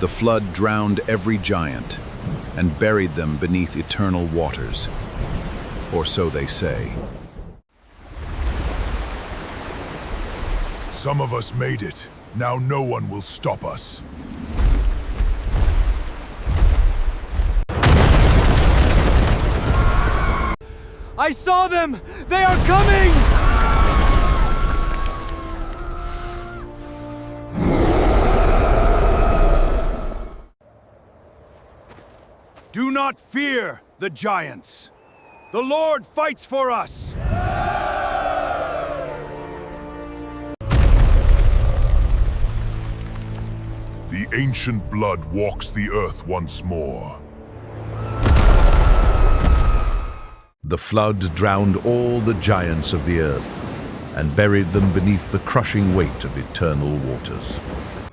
The flood drowned every giant and buried them beneath eternal waters. Or so they say. Some of us made it. Now no one will stop us. I saw them! They are coming! Do not fear the giants. The Lord fights for us. The ancient blood walks the earth once more. The flood drowned all the giants of the earth and buried them beneath the crushing weight of eternal waters.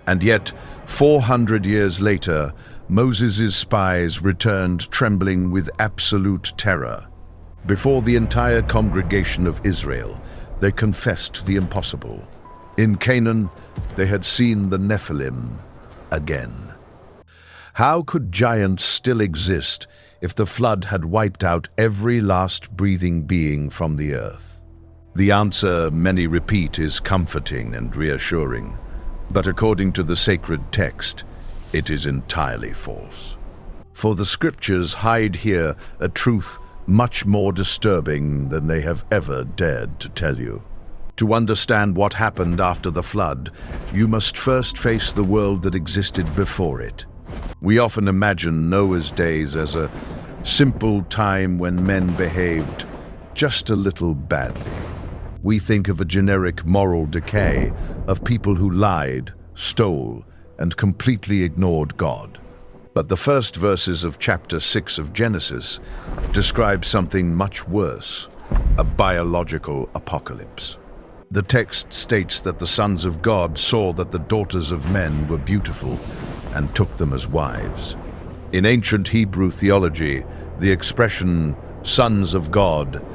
And yet, 400 years later, Moses' spies returned trembling with absolute terror. Before the entire congregation of Israel, they confessed the impossible. In Canaan, they had seen the Nephilim again. How could giants still exist if the flood had wiped out every last breathing being from the earth? The answer, many repeat, is comforting and reassuring. But according to the sacred text, it is entirely false. For the scriptures hide here a truth much more disturbing than they have ever dared to tell you. To understand what happened after the flood, you must first face the world that existed before it. We often imagine Noah's days as a simple time when men behaved just a little badly. We think of a generic moral decay of people who lied, stole, and completely ignored God. But the first verses of chapter 6 of Genesis describe something much worse, a biological apocalypse. The text states that the sons of God saw that the daughters of men were beautiful and took them as wives. In ancient Hebrew theology, the expression sons of God,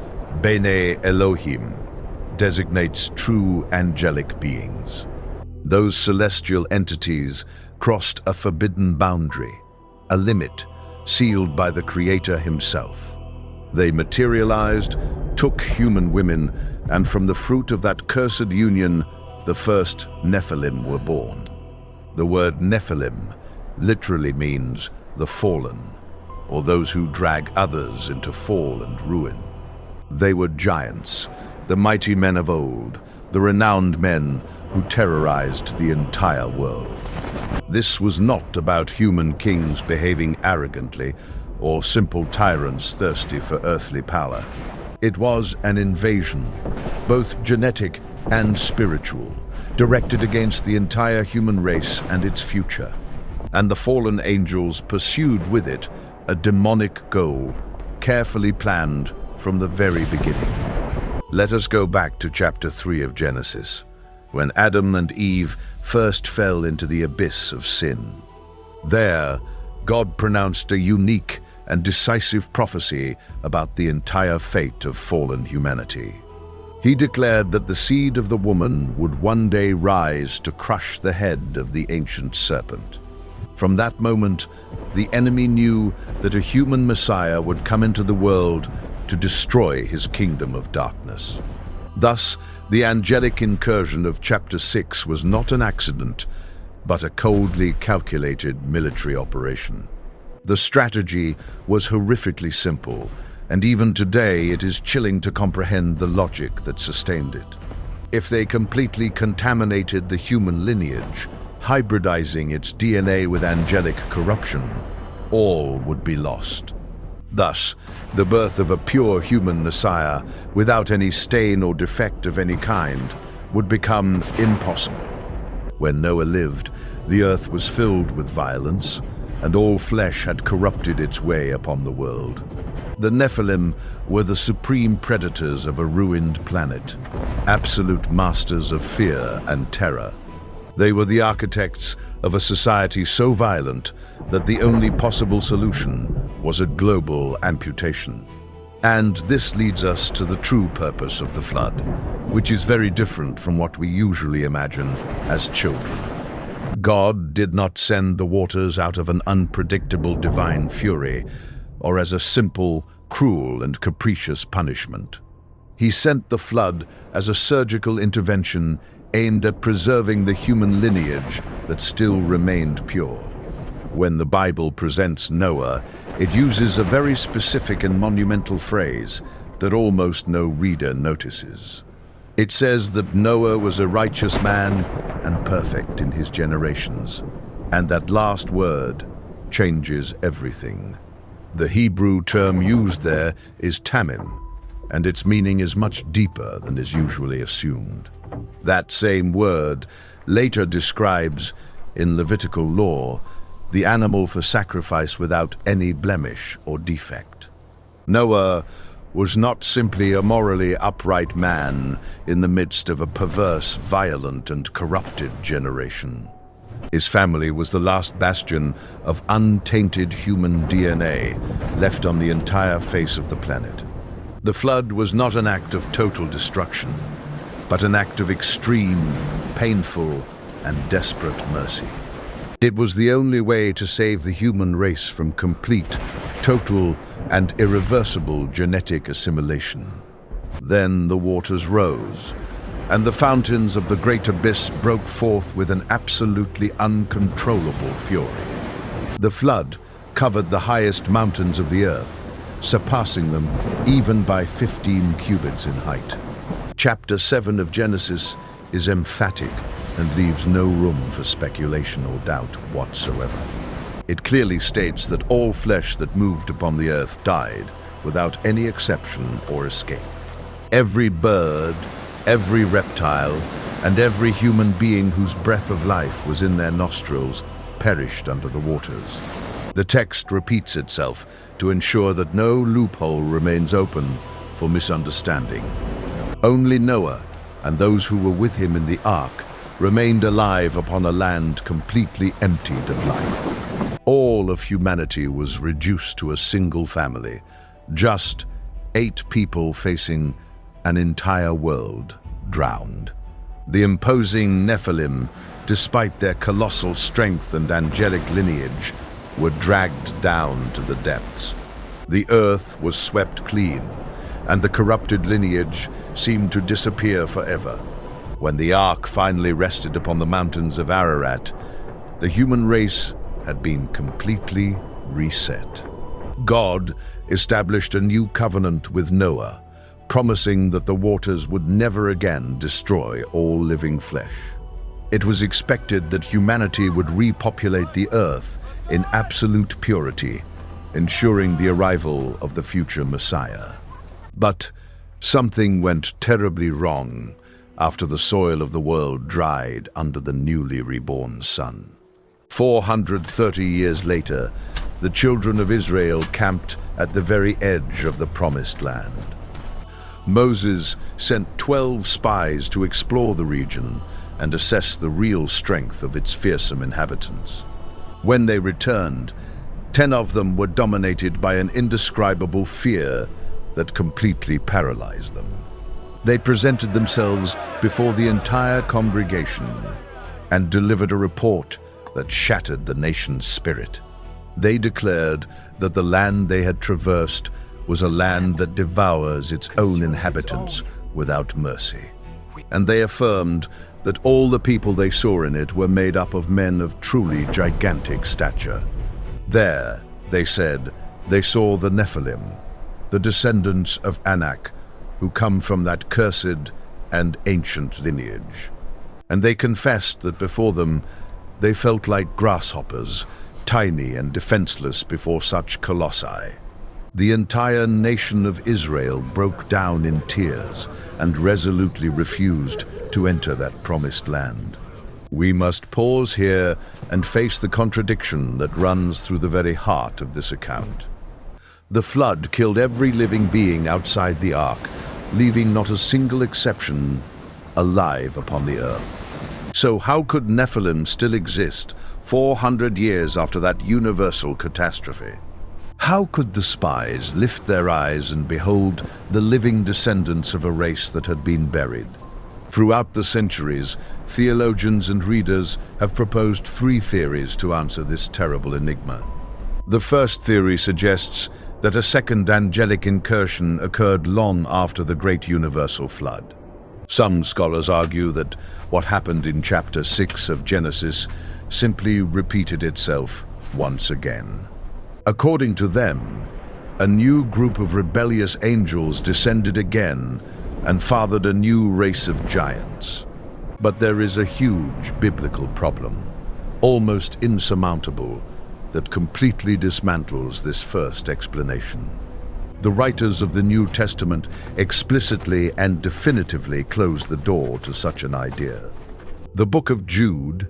bene elohim, designates true angelic beings. Those celestial entities crossed a forbidden boundary, a limit sealed by the Creator himself. They materialized, took human women, and from the fruit of that cursed union, the first Nephilim were born. The word Nephilim literally means the fallen, or those who drag others into fall and ruin. They were giants, the mighty men of old, the renowned men who terrorized the entire world. This was not about human kings behaving arrogantly or simple tyrants thirsty for earthly power. It was an invasion, both genetic and spiritual, directed against the entire human race and its future. And the fallen angels pursued with it a demonic goal, carefully planned from the very beginning. Let us go back to chapter 3 of Genesis, when Adam and Eve first fell into the abyss of sin. There, God pronounced a unique and decisive prophecy about the entire fate of fallen humanity. He declared that the seed of the woman would one day rise to crush the head of the ancient serpent. From that moment, the enemy knew that a human Messiah would come into the world to destroy his kingdom of darkness. Thus, the angelic incursion of chapter 6 was not an accident, but a coldly calculated military operation. The strategy was horrifically simple, and even today it is chilling to comprehend the logic that sustained it. If they completely contaminated the human lineage, hybridizing its DNA with angelic corruption, all would be lost. Thus, the birth of a pure human Messiah, without any stain or defect of any kind, would become impossible. When Noah lived, the earth was filled with violence, and all flesh had corrupted its way upon the world. The Nephilim were the supreme predators of a ruined planet, absolute masters of fear and terror. They were the architects of a society so violent that the only possible solution was a global amputation. And this leads us to the true purpose of the flood, which is very different from what we usually imagine as children. God did not send the waters out of an unpredictable divine fury, or as a simple, cruel, and capricious punishment. He sent the flood as a surgical intervention aimed at preserving the human lineage that still remained pure. When the Bible presents Noah, it uses a very specific and monumental phrase that almost no reader notices. It says that Noah was a righteous man and perfect in his generations, and that last word changes everything. The Hebrew term used there is tamim, and its meaning is much deeper than is usually assumed. That same word later describes, in Levitical law, the animal for sacrifice without any blemish or defect. Noah was not simply a morally upright man in the midst of a perverse, violent, and corrupted generation. His family was the last bastion of untainted human DNA left on the entire face of the planet. The flood was not an act of total destruction, but an act of extreme, painful, and desperate mercy. It was the only way to save the human race from complete, total, and irreversible genetic assimilation. Then the waters rose, and the fountains of the great abyss broke forth with an absolutely uncontrollable fury. The flood covered the highest mountains of the earth, surpassing them even by 15 cubits in height. Chapter 7 of Genesis is emphatic and leaves no room for speculation or doubt whatsoever. It clearly states that all flesh that moved upon the earth died without any exception or escape. Every bird, every reptile, and every human being whose breath of life was in their nostrils perished under the waters. The text repeats itself to ensure that no loophole remains open for misunderstanding. Only Noah and those who were with him in the ark remained alive upon a land completely emptied of life. All of humanity was reduced to a single family, just 8 people facing an entire world drowned. The imposing Nephilim, despite their colossal strength and angelic lineage, were dragged down to the depths. The earth was swept clean, and the corrupted lineage seemed to disappear forever. When the ark finally rested upon the mountains of Ararat, the human race had been completely reset. God established a new covenant with Noah, promising that the waters would never again destroy all living flesh. It was expected that humanity would repopulate the earth in absolute purity, ensuring the arrival of the future Messiah. But something went terribly wrong after the soil of the world dried under the newly reborn sun. 430 years later, the children of Israel camped at the very edge of the Promised Land. Moses sent 12 spies to explore the region and assess the real strength of its fearsome inhabitants. When they returned, 10 of them were dominated by an indescribable fear that completely paralyzed them. They presented themselves before the entire congregation and delivered a report that shattered the nation's spirit. They declared that the land they had traversed was a land that devours its own inhabitants without mercy. And they affirmed that all the people they saw in it were made up of men of truly gigantic stature. There, they said, they saw the Nephilim, the descendants of Anak, who come from that cursed and ancient lineage. And they confessed that before them, they felt like grasshoppers, tiny and defenseless before such colossi. The entire nation of Israel broke down in tears and resolutely refused to enter that promised land. We must pause here and face the contradiction that runs through the very heart of this account. The flood killed every living being outside the ark, leaving not a single exception alive upon the earth. So how could Nephilim still exist 400 years after that universal catastrophe? How could the spies lift their eyes and behold the living descendants of a race that had been buried? Throughout the centuries, theologians and readers have proposed three theories to answer this terrible enigma. The first theory suggests that a second angelic incursion occurred long after the Great Universal Flood. Some scholars argue that what happened in chapter 6 of Genesis simply repeated itself once again. According to them, a new group of rebellious angels descended again and fathered a new race of giants. But there is a huge biblical problem, almost insurmountable, that completely dismantles this first explanation. The writers of the New Testament explicitly and definitively close the door to such an idea. The Book of Jude,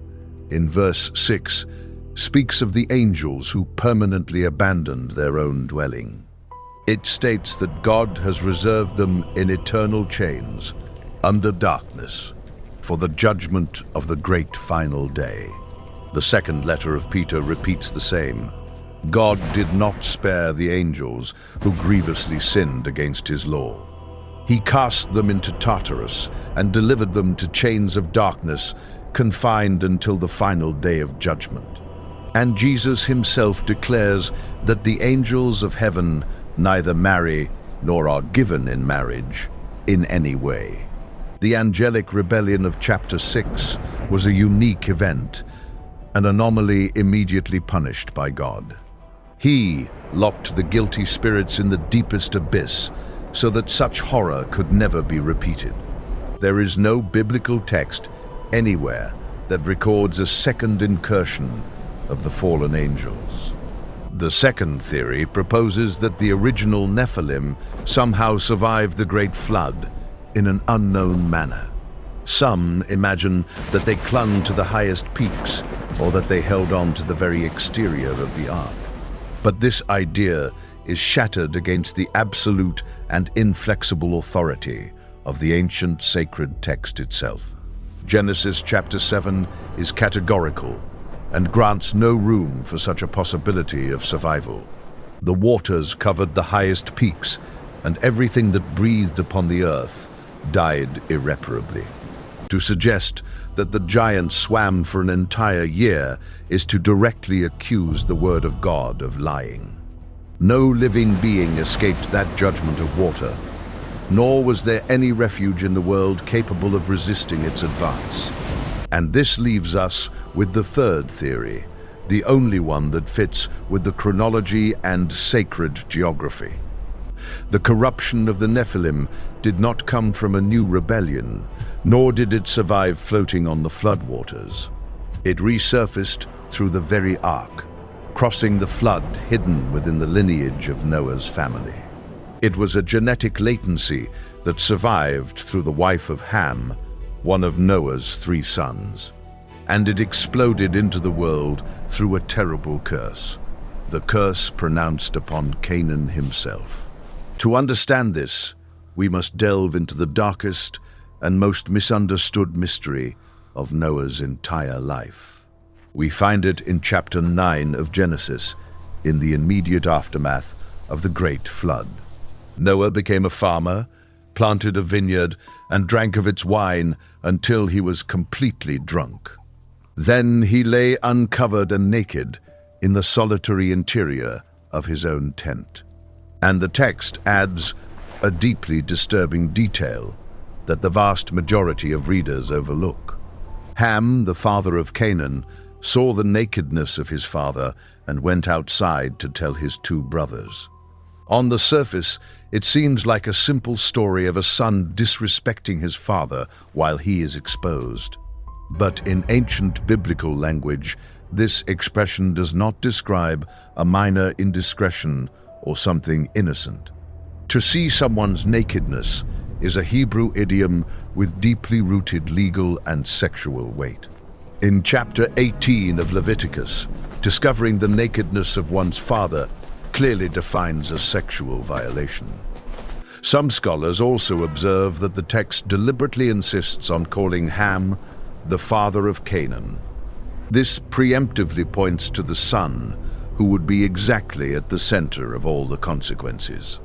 in verse 6, speaks of the angels who permanently abandoned their own dwelling. It states that God has reserved them in eternal chains, under darkness, for the judgment of the great final day. The second letter of Peter repeats the same. God did not spare the angels who grievously sinned against his law. He cast them into Tartarus and delivered them to chains of darkness, confined until the final day of judgment. And Jesus himself declares that the angels of heaven neither marry nor are given in marriage in any way. The angelic rebellion of chapter 6 was a unique event, an anomaly immediately punished by God. He locked the guilty spirits in the deepest abyss so that such horror could never be repeated. There is no biblical text anywhere that records a second incursion of the fallen angels. The second theory proposes that the original Nephilim somehow survived the Great Flood in an unknown manner. Some imagine that they clung to the highest peaks or that they held on to the very exterior of the ark. But this idea is shattered against the absolute and inflexible authority of the ancient sacred text itself. Genesis chapter 7 is categorical and grants no room for such a possibility of survival. The waters covered the highest peaks, and everything that breathed upon the earth died irreparably. To suggest that the giants swam for an entire year is to directly accuse the word of God of lying. No living being escaped that judgment of water, nor was there any refuge in the world capable of resisting its advance. And this leaves us with the third theory, the only one that fits with the chronology and sacred geography. The corruption of the Nephilim did not come from a new rebellion, nor did it survive floating on the floodwaters. It resurfaced through the very ark, crossing the flood hidden within the lineage of Noah's family. It was a genetic latency that survived through the wife of Ham, one of Noah's 3 sons. And it exploded into the world through a terrible curse, the curse pronounced upon Canaan himself. To understand this, we must delve into the darkest and most misunderstood mystery of Noah's entire life. We find it in chapter 9 of Genesis, in the immediate aftermath of the Great Flood. Noah became a farmer, planted a vineyard, and drank of its wine until he was completely drunk. Then he lay uncovered and naked in the solitary interior of his own tent. And the text adds a deeply disturbing detail that the vast majority of readers overlook. Ham, the father of Canaan, saw the nakedness of his father and went outside to tell his 2 brothers. On the surface, it seems like a simple story of a son disrespecting his father while he is exposed. But in ancient biblical language, this expression does not describe a minor indiscretion or something innocent. To see someone's nakedness is a Hebrew idiom with deeply rooted legal and sexual weight. In chapter 18 of Leviticus, discovering the nakedness of one's father clearly defines a sexual violation. Some scholars also observe that the text deliberately insists on calling Ham the father of Canaan. This preemptively points to the son, who would be exactly at the center of all the consequences.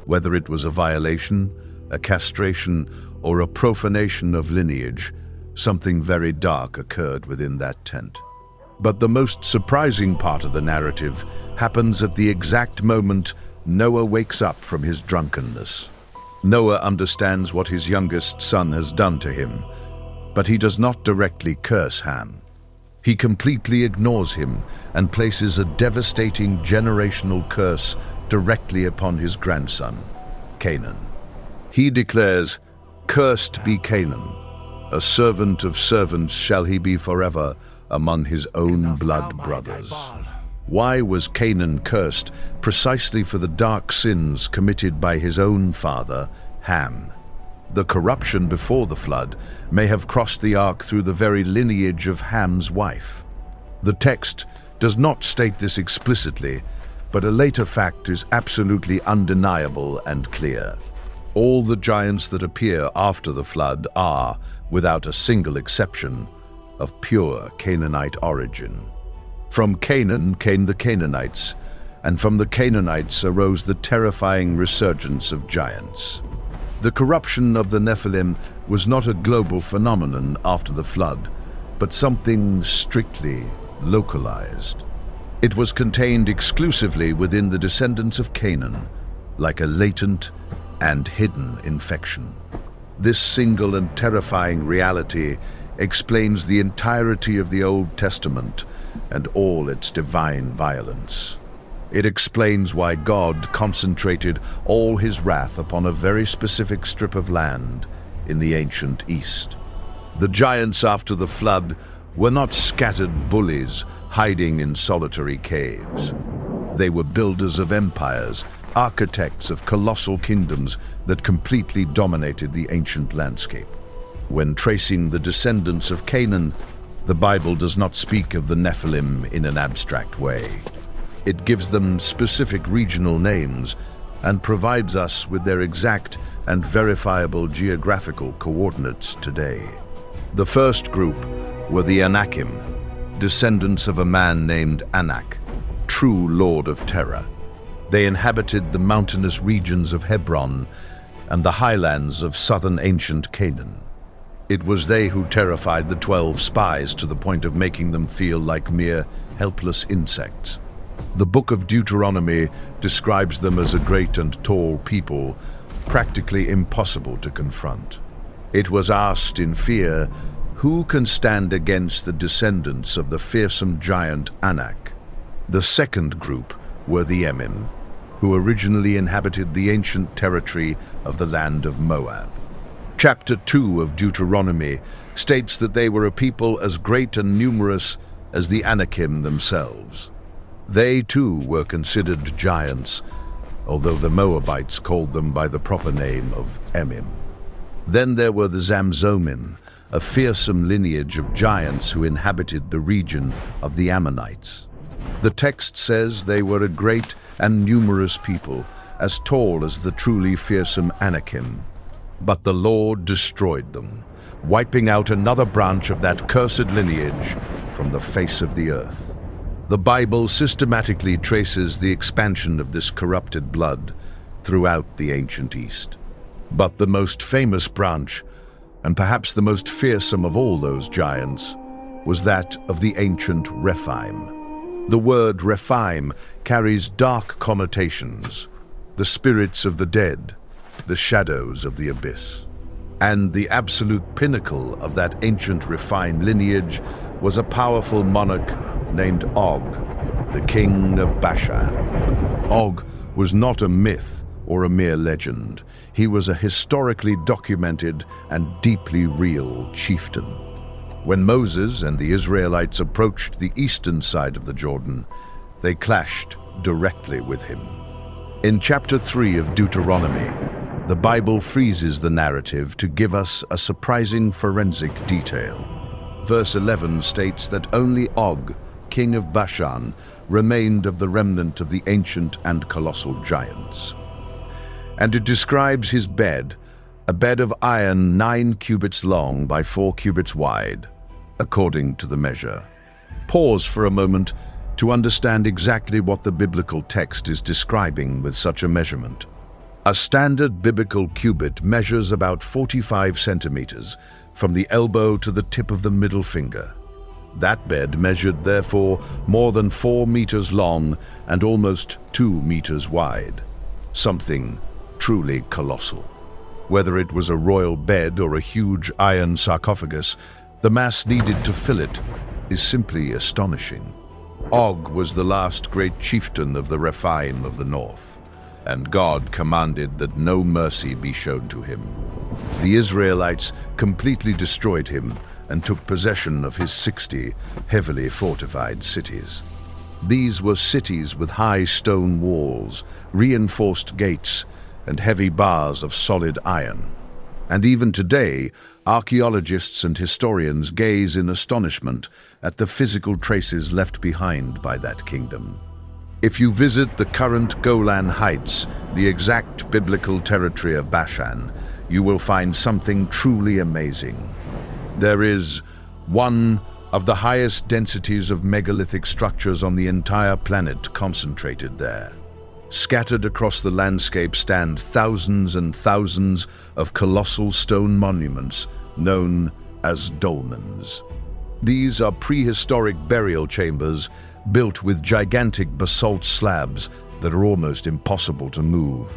Whether it was a violation, a castration, or a profanation of lineage, something very dark occurred within that tent. But the most surprising part of the narrative happens at the exact moment Noah wakes up from his drunkenness. Noah understands what his youngest son has done to him, but he does not directly curse Ham. He completely ignores him and places a devastating generational curse directly upon his grandson, Canaan. He declares, "Cursed be Canaan, a servant of servants shall he be forever among his own blood brothers." Why was Canaan cursed? Precisely for the dark sins committed by his own father, Ham. The corruption before the flood may have crossed the ark through the very lineage of Ham's wife. The text does not state this explicitly, but a later fact is absolutely undeniable and clear. All the giants that appear after the flood are, without a single exception, of pure Canaanite origin. From Canaan came the Canaanites, and from the Canaanites arose the terrifying resurgence of giants. The corruption of the Nephilim was not a global phenomenon after the flood, but something strictly localized. It was contained exclusively within the descendants of Canaan, like a latent and hidden infection. This single and terrifying reality explains the entirety of the Old Testament and all its divine violence. It explains why God concentrated all his wrath upon a very specific strip of land in the ancient East. The giants after the flood were not scattered bullies hiding in solitary caves. They were builders of empires, architects of colossal kingdoms that completely dominated the ancient landscape. When tracing the descendants of Canaan, the Bible does not speak of the Nephilim in an abstract way. It gives them specific regional names and provides us with their exact and verifiable geographical coordinates today. The first group were the Anakim, descendants of a man named Anak, true lord of terror. They inhabited the mountainous regions of Hebron and the highlands of southern ancient Canaan. It was they who terrified the 12 spies to the point of making them feel like mere helpless insects. The Book of Deuteronomy describes them as a great and tall people, practically impossible to confront. It was asked in fear, who can stand against the descendants of the fearsome giant Anak? The second group were the Emim, who originally inhabited the ancient territory of the land of Moab. Chapter 2 of Deuteronomy states that they were a people as great and numerous as the Anakim themselves. They too were considered giants, although the Moabites called them by the proper name of Emim. Then there were the Zamzumim, a fearsome lineage of giants who inhabited the region of the Ammonites. The text says they were a great and numerous people, as tall as the truly fearsome Anakim. But the Lord destroyed them, wiping out another branch of that cursed lineage from the face of the earth. The Bible systematically traces the expansion of this corrupted blood throughout the ancient East. But the most famous branch, and perhaps the most fearsome of all those giants, was that of the ancient Rephaim. The word Rephaim carries dark connotations, the spirits of the dead, the shadows of the abyss. And the absolute pinnacle of that ancient Rephaim lineage was a powerful monarch named Og, the king of Bashan. Og was not a myth or a mere legend. He was a historically documented and deeply real chieftain. When Moses and the Israelites approached the eastern side of the Jordan, they clashed directly with him. In chapter 3 of Deuteronomy, the Bible freezes the narrative to give us a surprising forensic detail. Verse 11 states that only Og, king of Bashan, remained of the remnant of the ancient and colossal giants. And it describes his bed, a bed of iron 9 cubits long by 4 cubits wide, according to the measure. Pause for a moment to understand exactly what the biblical text is describing with such a measurement. A standard biblical cubit measures about 45 centimeters from the elbow to the tip of the middle finger. That bed measured, therefore, more than 4 meters long and almost 2 meters wide. Something truly colossal. Whether it was a royal bed or a huge iron sarcophagus, the mass needed to fill it is simply astonishing. Og was the last great chieftain of the Rephaim of the north, and God commanded that no mercy be shown to him. The Israelites completely destroyed him and took possession of his 60 heavily fortified cities. These were cities with high stone walls, reinforced gates, and heavy bars of solid iron. And even today, archaeologists and historians gaze in astonishment at the physical traces left behind by that kingdom. If you visit the current Golan Heights, the exact biblical territory of Bashan, you will find something truly amazing. There is one of the highest densities of megalithic structures on the entire planet concentrated there. Scattered across the landscape stand thousands and thousands of colossal stone monuments known as dolmens. These are prehistoric burial chambers built with gigantic basalt slabs that are almost impossible to move.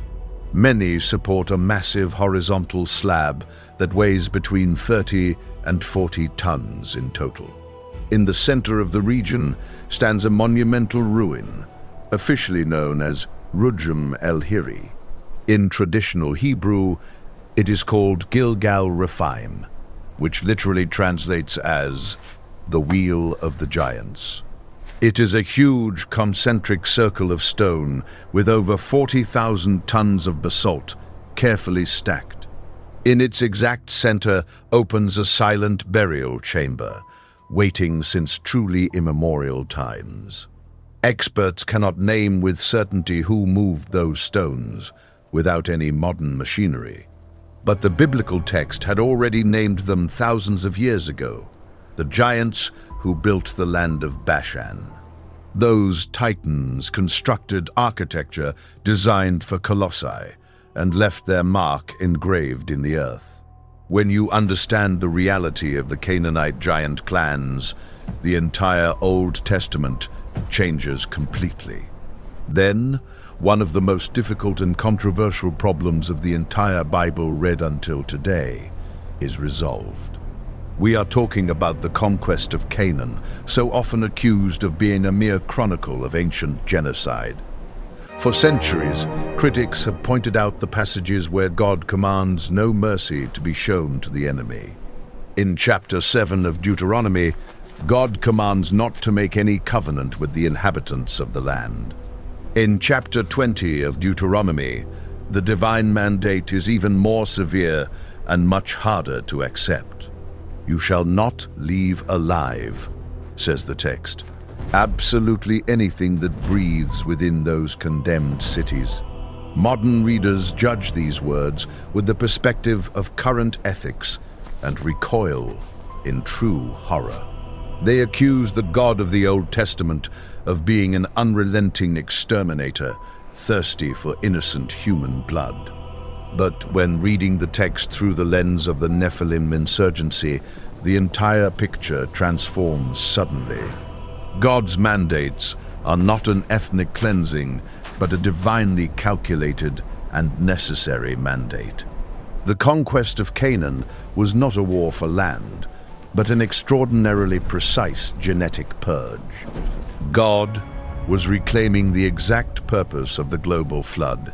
Many support a massive horizontal slab that weighs between 30 and 40 tons in total. In the center of the region stands a monumental ruin, officially known as Rujum el-Hiri. In traditional Hebrew, it is called Gilgal Rephaim, which literally translates as the Wheel of the Giants. It is a huge concentric circle of stone with over 40,000 tons of basalt carefully stacked. In its exact center opens a silent burial chamber, waiting since truly immemorial times. Experts cannot name with certainty who moved those stones without any modern machinery. But the biblical text had already named them thousands of years ago, the giants who built the land of Bashan. Those titans constructed architecture designed for colossi and left their mark engraved in the earth. When you understand the reality of the Canaanite giant clans, the entire Old Testament changes completely. Then, one of the most difficult and controversial problems of the entire Bible read until today is resolved. We are talking about the conquest of Canaan, so often accused of being a mere chronicle of ancient genocide. For centuries, critics have pointed out the passages where God commands no mercy to be shown to the enemy. In chapter 7 of Deuteronomy, God commands not to make any covenant with the inhabitants of the land. In chapter 20 of Deuteronomy, the divine mandate is even more severe and much harder to accept. You shall not leave alive, says the text, absolutely anything that breathes within those condemned cities. Modern readers judge these words with the perspective of current ethics and recoil in true horror. They accuse the God of the Old Testament of being an unrelenting exterminator, thirsty for innocent human blood. But when reading the text through the lens of the Nephilim insurgency, the entire picture transforms suddenly. God's mandates are not an ethnic cleansing, but a divinely calculated and necessary mandate. The conquest of Canaan was not a war for land, but an extraordinarily precise genetic purge. God was reclaiming the exact purpose of the global flood,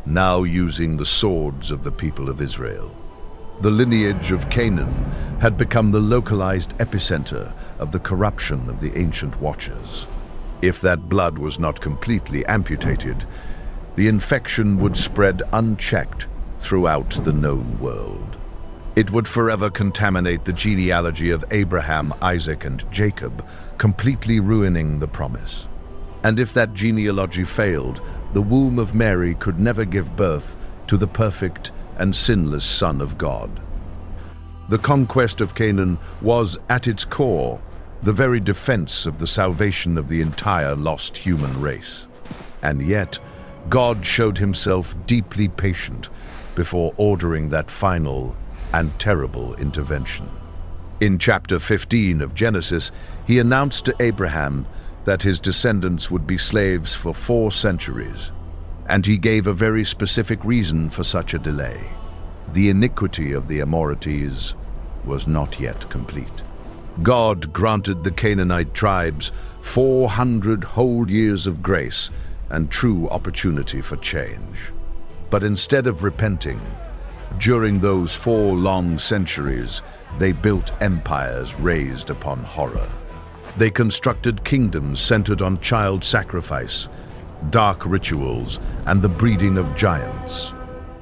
now using the swords of the people of Israel. The lineage of Canaan had become the localized epicenter of the corruption of the ancient watchers. If that blood was not completely amputated, the infection would spread unchecked throughout the known world. It would forever contaminate the genealogy of Abraham, Isaac, and Jacob, completely ruining the promise. And if that genealogy failed, the womb of Mary could never give birth to the perfect and sinless Son of God. The conquest of Canaan was, at its core, the very defense of the salvation of the entire lost human race. And yet, God showed himself deeply patient before ordering that final and terrible intervention. In chapter 15 of Genesis, he announced to Abraham that his descendants would be slaves for 4 centuries, and he gave a very specific reason for such a delay. The iniquity of the Amorites was not yet complete. God granted the Canaanite tribes 400 whole years of grace and true opportunity for change. But instead of repenting, during those 4 long centuries, they built empires raised upon horror. They constructed kingdoms centered on child sacrifice, dark rituals, and the breeding of giants.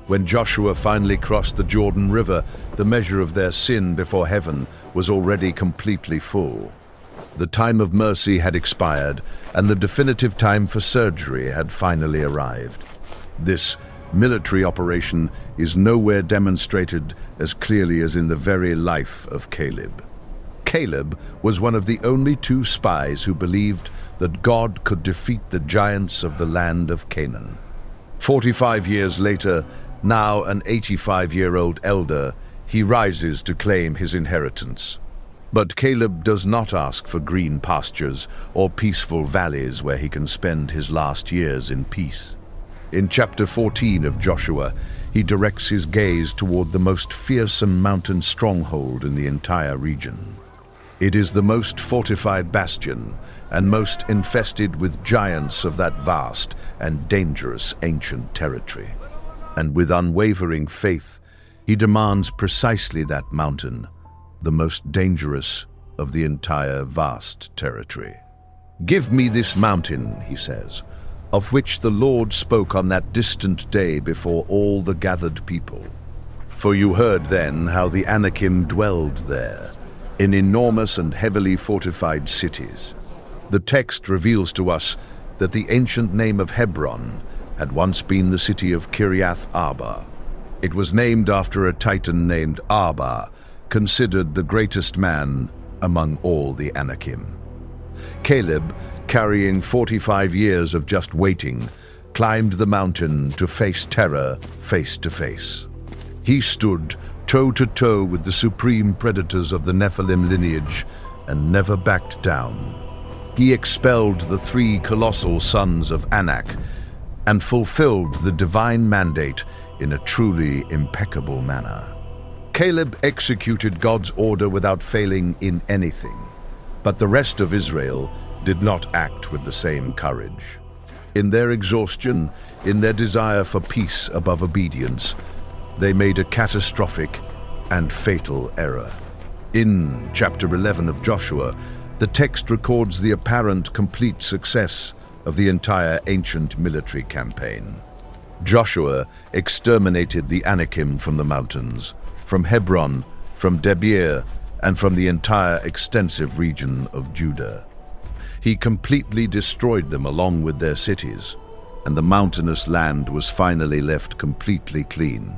When Joshua finally crossed the Jordan River, the measure of their sin before heaven was already completely full. The time of mercy had expired, and the definitive time for surgery had finally arrived. This military operation is nowhere demonstrated as clearly as in the very life of Caleb. Caleb was one of the only 2 spies who believed that God could defeat the giants of the land of Canaan. 45 years later, now an 85-year-old elder, he rises to claim his inheritance. But Caleb does not ask for green pastures or peaceful valleys where he can spend his last years in peace. In chapter 14 of Joshua, he directs his gaze toward the most fearsome mountain stronghold in the entire region. It is the most fortified bastion and most infested with giants of that vast and dangerous ancient territory. And with unwavering faith, he demands precisely that mountain, the most dangerous of the entire vast territory. "Give me this mountain," he says, "of which the Lord spoke on that distant day before all the gathered people. For you heard then how the Anakim dwelled there, in enormous and heavily fortified cities." The text reveals to us that the ancient name of Hebron had once been the city of Kiriath Arba. It was named after a titan named Arba, considered the greatest man among all the Anakim. Caleb, carrying 45 years of just waiting, climbed the mountain to face terror face to face. He stood toe-to-toe with the supreme predators of the Nephilim lineage and never backed down. He expelled the 3 colossal sons of Anak and fulfilled the divine mandate in a truly impeccable manner. Caleb executed God's order without failing in anything, but the rest of Israel did not act with the same courage. In their exhaustion, in their desire for peace above obedience, they made a catastrophic and fatal error. In chapter 11 of Joshua, the text records the apparent complete success of the entire ancient military campaign. Joshua exterminated the Anakim from the mountains, from Hebron, from Debir, and from the entire extensive region of Judah. He completely destroyed them along with their cities, and the mountainous land was finally left completely clean.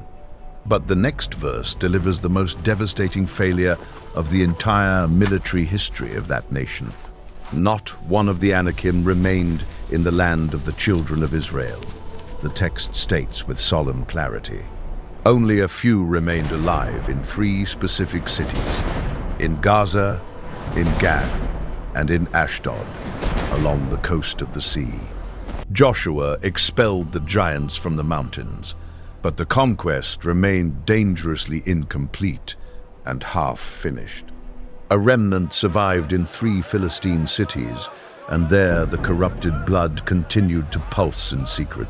But the next verse delivers the most devastating failure of the entire military history of that nation. Not one of the Anakim remained in the land of the children of Israel, the text states with solemn clarity. Only a few remained alive in 3 specific cities, in Gaza, in Gath, and in Ashdod, along the coast of the sea. Joshua expelled the giants from the mountains, but the conquest remained dangerously incomplete and half-finished. A remnant survived in 3 Philistine cities, and there the corrupted blood continued to pulse in secret.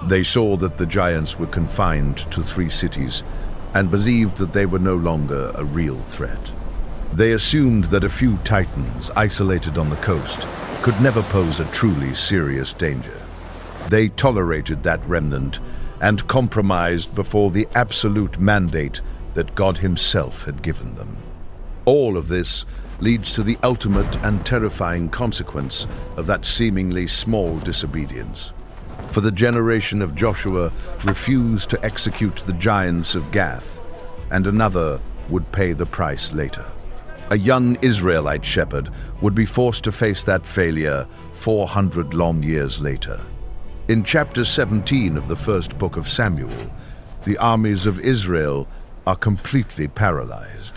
They saw that the giants were confined to 3 cities and believed that they were no longer a real threat. They assumed that a few titans isolated on the coast could never pose a truly serious danger. They tolerated that remnant and compromised before the absolute mandate that God himself had given them. All of this leads to the ultimate and terrifying consequence of that seemingly small disobedience. For the generation of Joshua refused to execute the giants of Gath, and another would pay the price later. A young Israelite shepherd would be forced to face that failure 400 long years later. In chapter 17 of the first book of Samuel, the armies of Israel are completely paralyzed.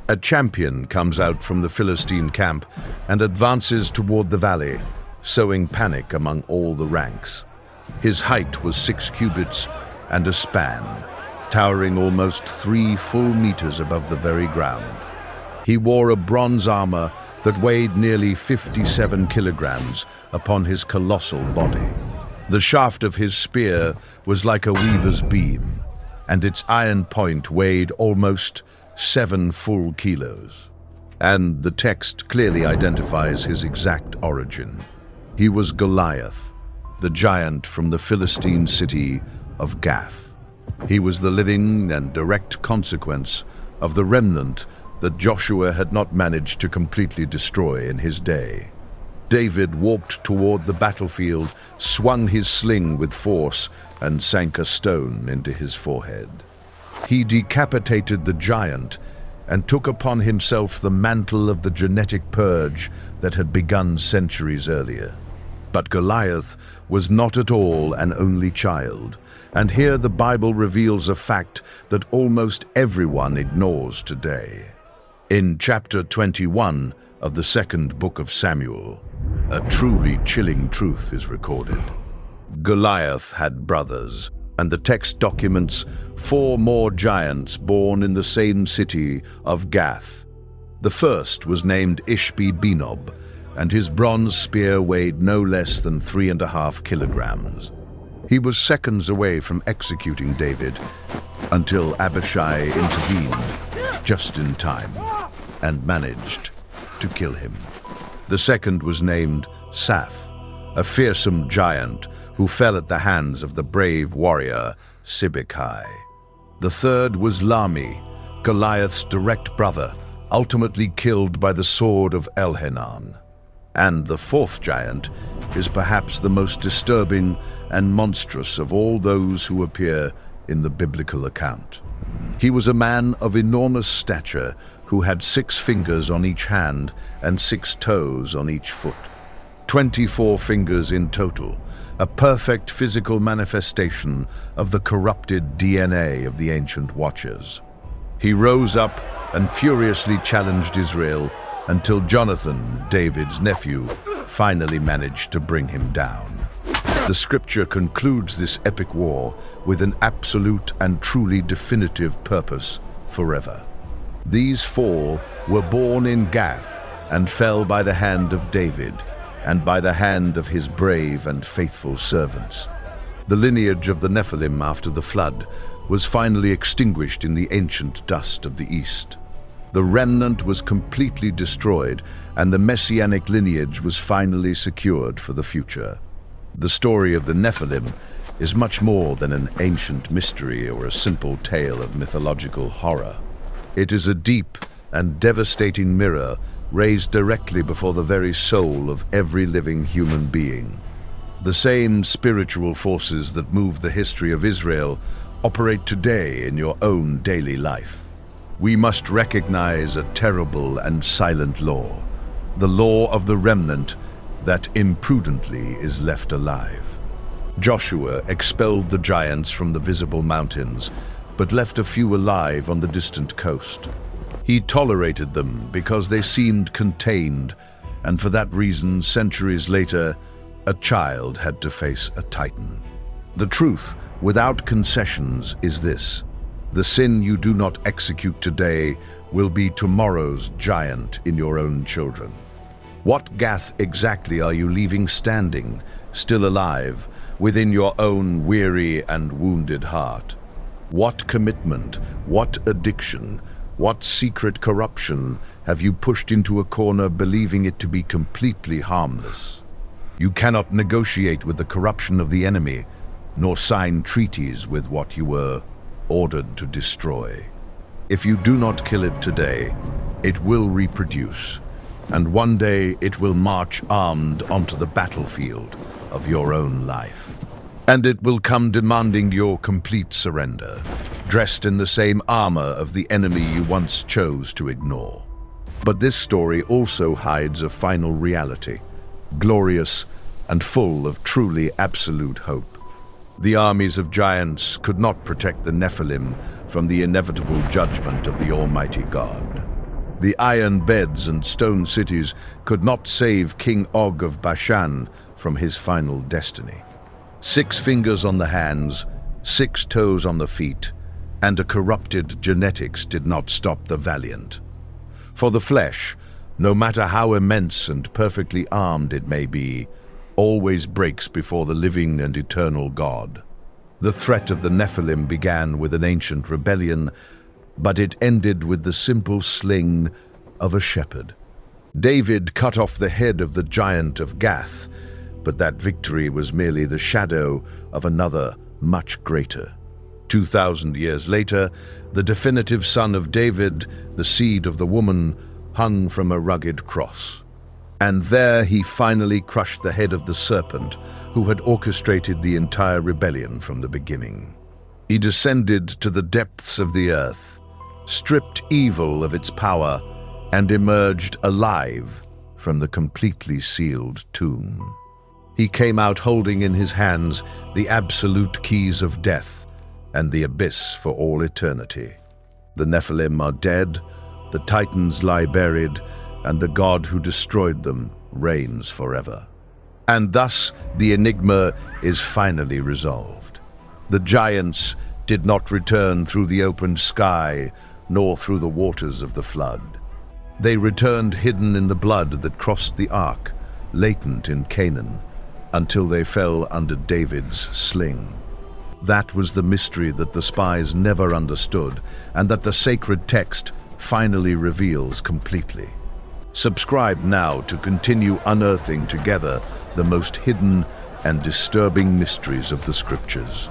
A champion comes out from the Philistine camp and advances toward the valley, sowing panic among all the ranks. His height was 6 cubits and a span, towering almost 3 full meters above the very ground. He wore a bronze armor that weighed nearly 57 kilograms upon his colossal body. The shaft of his spear was like a weaver's beam, and its iron point weighed almost 7 full kilos. And the text clearly identifies his exact origin. He was Goliath, the giant from the Philistine city of Gath. He was the living and direct consequence of the remnant that Joshua had not managed to completely destroy in his day. David walked toward the battlefield, swung his sling with force, and sank a stone into his forehead. He decapitated the giant and took upon himself the mantle of the genetic purge that had begun centuries earlier. But Goliath was not at all an only child, and here the Bible reveals a fact that almost everyone ignores today. In chapter 21 of the second book of Samuel, a truly chilling truth is recorded. Goliath had brothers, and the text documents 4 more giants born in the same city of Gath. The first was named Ishbi-Benob, and his bronze spear weighed no less than 3.5 kilograms. He was seconds away from executing David until Abishai intervened just in time and managed to kill him. The second was named Saph, a fearsome giant who fell at the hands of the brave warrior Sibbecai. The third was Lami, Goliath's direct brother, ultimately killed by the sword of Elhanan. And the fourth giant is perhaps the most disturbing and monstrous of all those who appear in the biblical account. He was a man of enormous stature who had 6 fingers on each hand and 6 toes on each foot. 24 fingers in total, a perfect physical manifestation of the corrupted DNA of the ancient Watchers. He rose up and furiously challenged Israel until Jonathan, David's nephew, finally managed to bring him down. The scripture concludes this epic war with an absolute and truly definitive purpose forever. These 4 were born in Gath and fell by the hand of David and by the hand of his brave and faithful servants. The lineage of the Nephilim after the flood was finally extinguished in the ancient dust of the east. The remnant was completely destroyed, and the messianic lineage was finally secured for the future. The story of the Nephilim is much more than an ancient mystery or a simple tale of mythological horror. It is a deep and devastating mirror raised directly before the very soul of every living human being. The same spiritual forces that move the history of Israel operate today in your own daily life. We must recognize a terrible and silent law, the law of the remnant that imprudently is left alive. Joshua expelled the giants from the visible mountains, but left a few alive on the distant coast. He tolerated them because they seemed contained, and for that reason, centuries later, a child had to face a titan. The truth, without concessions, is this: the sin you do not execute today will be tomorrow's giant in your own children. What Gath exactly are you leaving standing, still alive, within your own weary and wounded heart? What commitment, what addiction, what secret corruption have you pushed into a corner believing it to be completely harmless? You cannot negotiate with the corruption of the enemy, nor sign treaties with what you were ordered to destroy. If you do not kill it today, it will reproduce, and one day it will march armed onto the battlefield of your own life. And it will come demanding your complete surrender, dressed in the same armor of the enemy you once chose to ignore. But this story also hides a final reality, glorious and full of truly absolute hope. The armies of giants could not protect the Nephilim from the inevitable judgment of the Almighty God. The iron beds and stone cities could not save King Og of Bashan from his final destiny. 6 fingers on the hands, 6 toes on the feet, and a corrupted genetics did not stop the valiant. For the flesh, no matter how immense and perfectly armed it may be, always breaks before the living and eternal God. The threat of the Nephilim began with an ancient rebellion, but it ended with the simple sling of a shepherd. David cut off the head of the giant of Gath, but that victory was merely the shadow of another, much greater. 2,000 years later, the definitive son of David, the seed of the woman, hung from a rugged cross. And there he finally crushed the head of the serpent who had orchestrated the entire rebellion from the beginning. He descended to the depths of the earth, stripped evil of its power, and emerged alive from the completely sealed tomb. He came out holding in his hands the absolute keys of death and the abyss for all eternity. The Nephilim are dead, the Titans lie buried, and the God who destroyed them reigns forever. And thus the enigma is finally resolved. The giants did not return through the open sky, nor through the waters of the flood. They returned hidden in the blood that crossed the ark, latent in Canaan, until they fell under David's sling. That was the mystery that the spies never understood, and that the sacred text finally reveals completely. Subscribe now to continue unearthing together the most hidden and disturbing mysteries of the Scriptures.